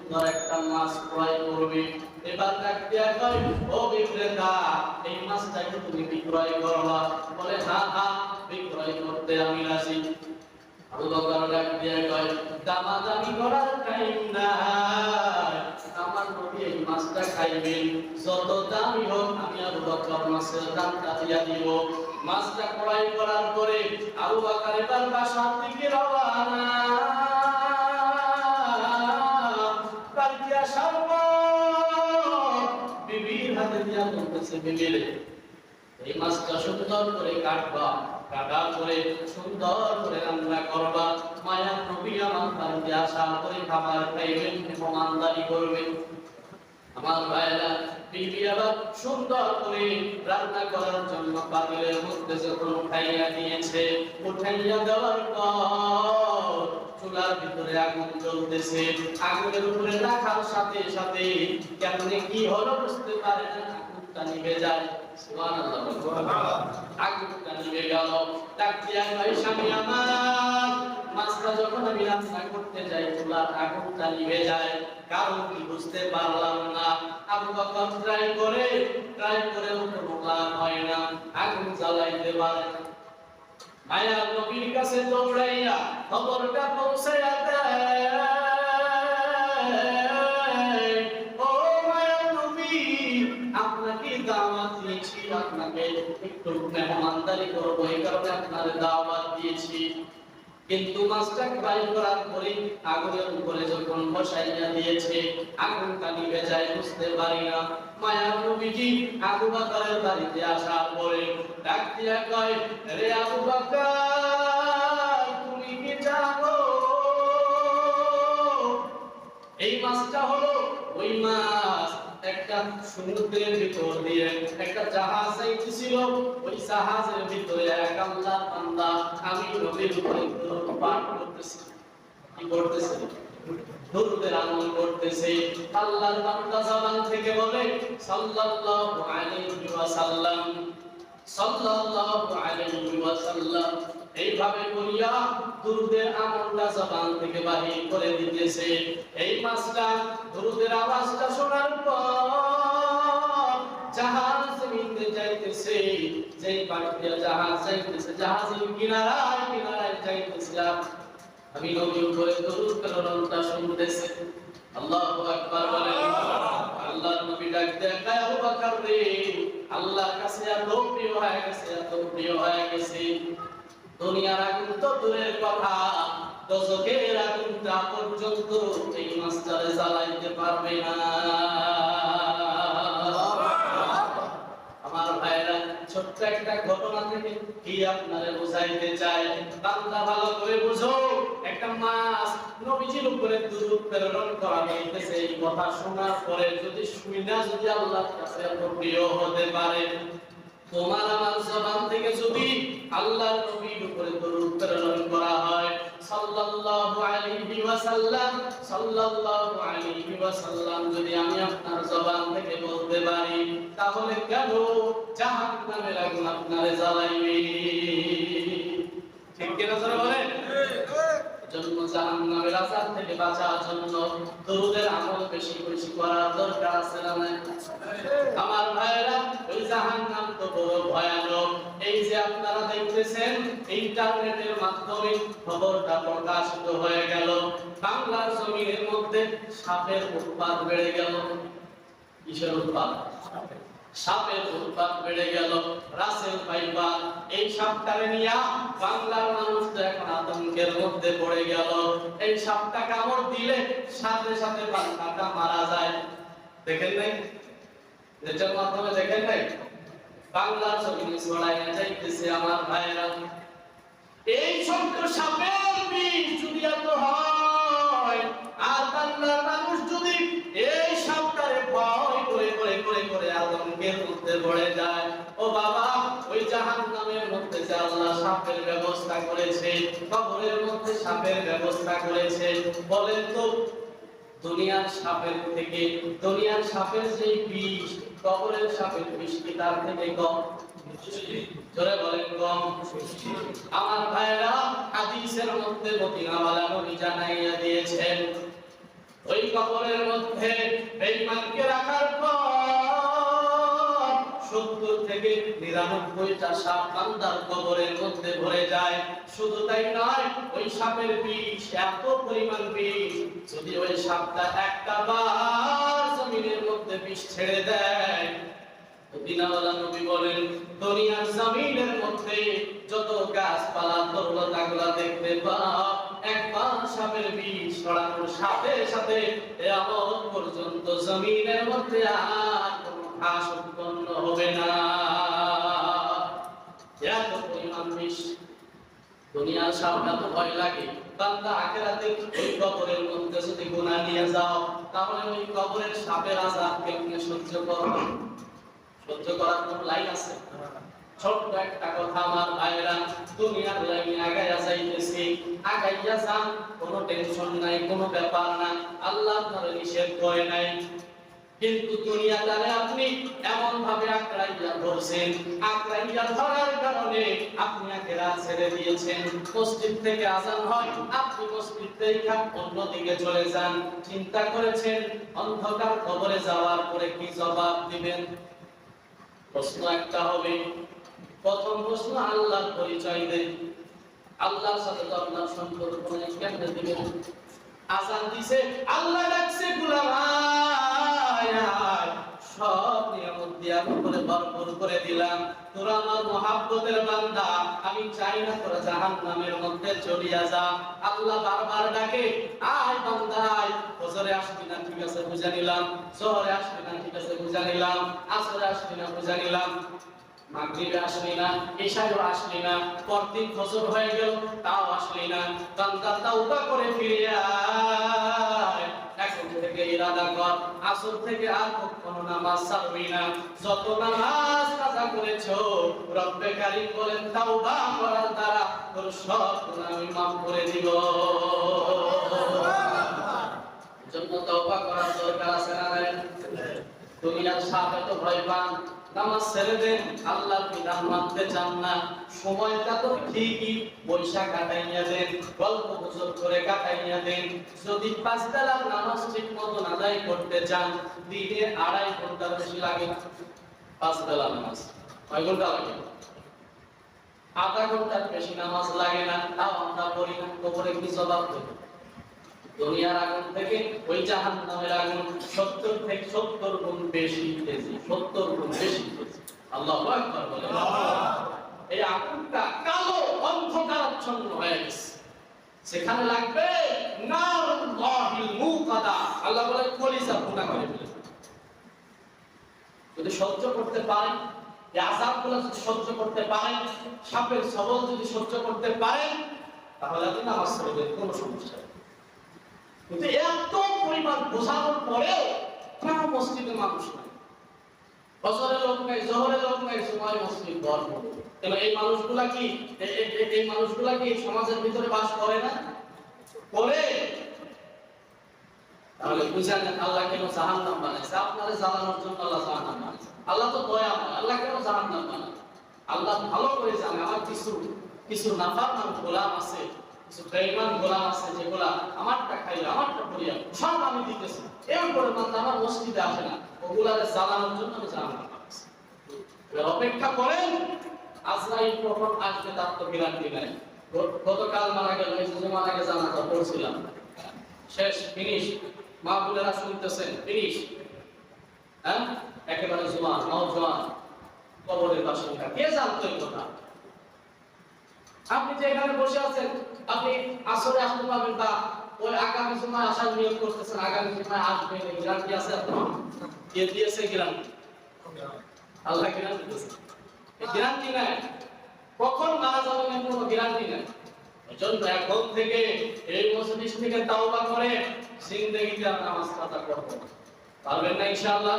সুন্দর একটা মাছ ক্রয় করবে। এবার ডাক দিয়া কয়, ও বিক্রেতা, এই মাছটাকে তুমি বিক্রয় করবা? বলে হ্যাঁ হ্যাঁ, বিক্রয় করতে আমি রাজি। আবু বকর ডাক দিয়া কয়, দামাদামি করার টাইম নাই, আমার নবী এই মাছটা খাইবেন, যত দামি হোক আমি আবু বকর মাছের দামটা দিয়া দিব। মাছটা ক্রয় করার পরে আবু বকর এবার বাসার দিকে রওনা। তার কি আসার পর বিবির হাতে দিয়া বলতেছে, বিবি রে, এই মাছটা সুন্দর করে কাটবা, কাটার পরে সুন্দর করে রান্না করবা, মায়া নবী আমার বাড়িতে আসার পরে খাবার খাইবেন, মেহমানদারি করবেন। আমার ভাইরা, বিবি আবার সুন্দর করে রান্না করার জন্য পাতিলের মধ্যে যখন উঠাইয়া দিয়েছে, উঠাইয়া দেওয়ার পর চুলার ভিতরে আগুন জ্বলতেছে। আগুনের উপরে রাখার সাথে সাথে কেমনে কি হলো বুঝতে পারে না, আগুনটা নিভে যায়। সুবহানাল্লাহ, আগুনটা নিভে গেল। ডাক দিয়া কয়, স্বামী আমার, মাছটা যখন আমি রান্না করতে যাই চুলার আগুনটা নিভে যায়, কারণ কি বুঝতে পারলাম না। আবু বকর ট্রাই করে কোনো লাভ হয় না, আগুন জ্বালাইতে পারে না। মায়ার নবীর কাছে দৌড়াইয়া খবরটা পৌঁছাইয়া দেয়, ও মায়ার নবী, আপনাকে দাওয়াত দিয়েছি, আপনাকে একটু মেহমানদারি করবো, এই কারণে আপনার দাওয়াত দিয়েছি। কিন্তু মাছটা ক্রয় করার পরে আগুনের উপরে যখন বসাইয়া দিয়েছে, আগুনটা নিভে যায়, বুঝতে পারি না। মায়ার নবীজি আবু বকরের বাড়িতে আসার পরে ডাক দিয়া কয়, রে আবু বকর, তুমি কি জানো এই মাছটা হলো ওই মাছ, একটা সমুদ্রের ভিতর দিয়ে একটা জাহাজ যাইতেছিল, ওই জাহাজের ভিতরে এক আল্লাহর বান্দা আমি নবীর উপরে পাঠ করতেছি। কি করতেছে? দরুদের আমল করতেছে। আল্লাহর বান্দা জবান থেকে বলে সাল্লাল্লাহু আলাইহি ওয়াসাল্লাম, সাল্লাল্লাহু আলাইহি ওয়াসাল্লাম, এইভাবে বলিয়া দরুদের আমলটা জবান থেকে বাহির করে দিতেছে। এই মাছটা দরুদের আওয়াজটা শোনার পর জাহাজ জমিনে যাইতেছে, যেই পাশ দিয়ে জাহাজ যাইতেছে, জাহাজের কিনারায় কিনারায় যাইতেছিলাম, আমি নবীর উপরে দরুদ প্রেরণটা শুনতেছি। আল্লাহু আকবার বলেন। আল্লাহর নবী ডাক দেয়, আবু বকর রে, আল্লাহর কাছে এত প্রিয় হয়ে গেছে, এত প্রিয় হয়ে গেছে, দুনিয়ার আগুন তো দূরের কথা, দোজখের আগুনটা পর্যন্ত এই মাছটারে জ্বালাইতে পারবে না। আমার ভাইরা, ছোট্ট একটা ঘটনা থেকে কি আপনারে বোঝাইতে চাই, বান্দা ভালো করে বুঝো। একটা মাছ নবীজির উপরে দুরূদ প্রেরণ করা হইতেছে, এই কথা শোনার পরে যদি শুইনা যদি আল্লাহর কাছে এত প্রিয় হতে পারে, তোমার আমার জবান থেকে যদি আল্লাহর নবীর উপরে দরুদ প্রেরণ করা হয়, সাল্লাল্লাহু আলাইহি ওয়াসাল্লাম, সাল্লাল্লাহু আলাইহি ওয়াসাল্লাম, যদি আমি আপনার জবান থেকে বলতে পারি, তাহলে কেন জাহান্নামের আগুন আপনারে জ্বালাইবে? ঠিক কি না স্যার বলেন? জন্য জাহান্নামের আযাব থেকে বাঁচার জন্য দরুদের আমল বেশি বেশি করার দরকার আছে না? আমার ভাইরা, ওই জাহান্নাম তো বড় ভয়ানক। এই যে আপনারা দেখতেছেন ইন্টারনেটের মাধ্যমে খবরটা প্রকাশিত হয়ে গেল, বাংলার জমিনের মধ্যে সাপের উৎপাত বেড়ে গেল। কিসের উৎপাত? সাপের উৎপাত বেড়ে গেল। রাসেল ভাইবা এই সাপটারে নিয়ে বাংলার মানুষ তো এখন আতঙ্কের মধ্যে পড়ে গেল। এই সাপটা কামড় দিলে সাথে সাথে বাচ্চাটা মারা যায়। দেখেন নাই? নেটের মাধ্যমে দেখেন নাই? বাংলার জমিনে ছড়াইয়া যাইতেছে আমার ভাইরা। এই ছোট্ট সাপের বিষ যদি এত হয়, আর বাংলার মানুষ যদি এই সাপটারে ভয় করে করে করে করে আতঙ্কের মধ্যে পড়ে যায়, ও বাবা, ওই জাহান্নামের মধ্যে যে আল্লাহ সাপের ব্যবস্থা করেছে, কবরের মধ্যে সাপের ব্যবস্থা করেছে, বলেন তো দুনিয়ার সাপের থেকে, দুনিয়ার সাপের যে বিষ, কবরের সাপের বিষ কি তার থেকে কম? জোরে বলেন কম? আমার ভাইরা, হাদিসের মধ্যে মদিনাওয়ালা নবী জানাইয়া দিয়েছেন, ওই কবরের মধ্যে বেঈমানকে রাখার পর 70 থেকে 99টা সাপ বান্দার কবরের মধ্যে ভরে যায়। শুধু তাই নয়, ওই সাপের বিষ এত পরিমাণ বিষ, যদি ওই সাপটা একটা বার জমিনের মধ্যে বিষ ছেড়ে দেয়, দিনাওয়ালা নবী বলেন দুনিয়ার জমিনের মধ্যে যত গাছপালা তরুলতাগুলা দেখতে পাও, একবার সাপের বিষ ছড়ানোর সাথে সাথে কিয়ামত পর্যন্ত জমিনের মধ্যে আর কোনো ঘাস উৎপন্ন হবে না। এত পরিমাণ বিষ। দুনিয়ার সাপটা তো ভয় লাগে, বান্দা আখিরাতে ওই কবরের মধ্যে যদি গুনাহ নিয়ে যাও, তাহলে ওই কবরের সাপের আযাব কেমনে সহ্য করবে? সহ্য করার কোনো লাইন আছে? ছোট্ট একটা কথা আমার ভাইরা, দুনিয়ার লাইনে আগাইয়া যাইতেছি, আগাইয়া যান, কোনো টেনশন নাই, কোনো ব্যাপার না, আল্লাহ আপনারে নিষেধ করে নাই। কিন্তু দুনিয়াটারে আপনি এমন ভাবে আঁকড়াইয়া ধরছেন, আঁকড়াইয়া ধরার কারণে আপনি আখিরাত ছেড়ে দিয়েছেন। মসজিদ থেকে আযান হয়, আপনি মসজিদ থেকে অন্যদিকে চলে যান। চিন্তা করেছেন অন্ধকার কবরে যাওয়ার পরে কি জবাব দিবেন? প্রশ্ন একটা হবে। প্রথম প্রশ্ন, আল্লাহর পরিচয় দেন। আল্লাহর সাথে তো আপনার সম্পর্ক নেই, কেমনে দিবেন? আযান দিছে, আল্লাহ ডাকছে, গোলাম আয় আয়, সব নিয়ামত দিয়ে উপরে ভরপুর করে দিলাম, তোরা আমার মহব্বতের বান্দা, আমি চাই না তোরা জাহান্নামের মধ্যে চলিয়া যা। আল্লাহ বারবার ডাকে, আয় বান্দা আয়, ফজরে আসবি না, ঠিক আছে বুঝা নিলাম, জোহরে আসবি না, ঠিক আছে বুঝা নিলাম, আসরে আসবি না, বুঝা নিলাম, মাগরিবে আসলি না, ইশাও আসলি না, পরদিন ফজর হয়ে গেল, তাও আসলি না, বান্দা তাওবা করে ফিরে আয়। এখন থেকে ইরাদা কর, আসর থেকে আর কখনো নামাজ ছাড়বি না। যত নামাজ কাজা করেছো, রব্বে কারীম বলেন তাওবা করার দ্বারা তোর সব গুনাহ আমি মাফ করে দিব। জন্য তাওবা করার দরকার আছে না? দুনিয়ার সাথে তো ভয় পান, নামাজ ছেড়ে দেন, আল্লাহর বিধান মানতে চান না, সময়টা তো ঠিকই বৈশা কাটাইয়া দেন, গল্প গুজব করে কাটাইয়া দেন। যদি 5 বেলার নামাজ ঠিক মতো আদায় করতে চান, দিনে 2.5 ঘন্টার বেশি লাগে না। 5 বেলা নামাজ কয় ঘন্টা লাগে? আধা ঘন্টার বেশি নামাজ লাগে না, তাও আমরা পড়ি না। কবরে কি জবাব দেব? দুনিয়ার আগুন থেকে ওই জাহান্নামের আগুন 70 থেকে 70 গুণ বেশি তেজি, 70 গুণ বেশি তেজি। আল্লাহু আকবার বলেন। এই আগুনটা কালো অন্ধকারাচ্ছন্ন হয়ে গেছে, সেখানে লাগবে নারুল্লাহিল মুকাদা। আল্লাহ বলে কলিজা ফুটা করে ফেলে। যদি সহ্য করতে পারেন, এই আযাবগুলো যদি সহ্য করতে পারেন, সাপের সবল যদি সহ্য করতে পারেন, তাহলে আপনি নামাজ পড়বেন, কোনো সমস্যা নেই। কিন্তু এত পরিমাণ বোঝানোর পরেও কেন মসজিদে মানুষ নাই? ফজরের লোক নাই, জোহরের লোক নাই, সময় মসজিদ ভরপুর। কেন এই মানুষগুলা কি সমাজের ভিতরে বাস করে না? করে। তাহলে বুঝেন আল্লাহ কেন জাহান্নাম বানাইছে? আপনারা জ্বালানোর জন্য আল্লাহ জাহান্নাম বানাইছে। আল্লাহ তো দয়াময়, আল্লাহ কেন জাহান্নাম বানায়? আল্লাহ ভালো করে জানে আমার কিছু নাফরমান গোলাম আছে, কিছু বেঈমান গোলাম আছে, যেগুলা আমারটা খাইলে আমারটা করিয়া সব আমি দিতেছি, এরপরে বান্দা আমার মসজিদে আসে না, ওগুলারে জ্বালানোর জন্য আমি জাহান্নাম বানাইছি। অপেক্ষা করেন, আজরাইল কখন আসবে তার তো গ্যারান্টি নাই। গতকাল মারা গেল, এই যে মারা গেছে জানাজা পড়ছিলাম, শেষ, ফিনিশ। মা বোনেরা শুনতেছেন, ফিনিশ। হ্যাঁ, একেবারে জোয়ান, নওজোয়ান, কবরের বাসিন্দা। কে জানতো এই কথা? আপনি যে এখানে বসে আছেন, আপনি আসরে আসতে পারবেন, বা ওই আগামী সময় আসার নিয়োগ করতেছেন, আগামী সময় আসবেন, এই গ্যারান্টি আছে আপনার? কে দিয়েছে গ্যারান্টি? আল্লাহ গ্যারান্টি দিয়েছে। এই গ্যারান্টি নাই, কখন মারা যাবেন এর কোনো গ্যারান্টি নাই। এজন্য এখন থেকে এই মজলিস থেকে তাওবা করে জিন্দেগিতে নামাজ কাজা করবেন, পারবেন না ইনশাআল্লাহ?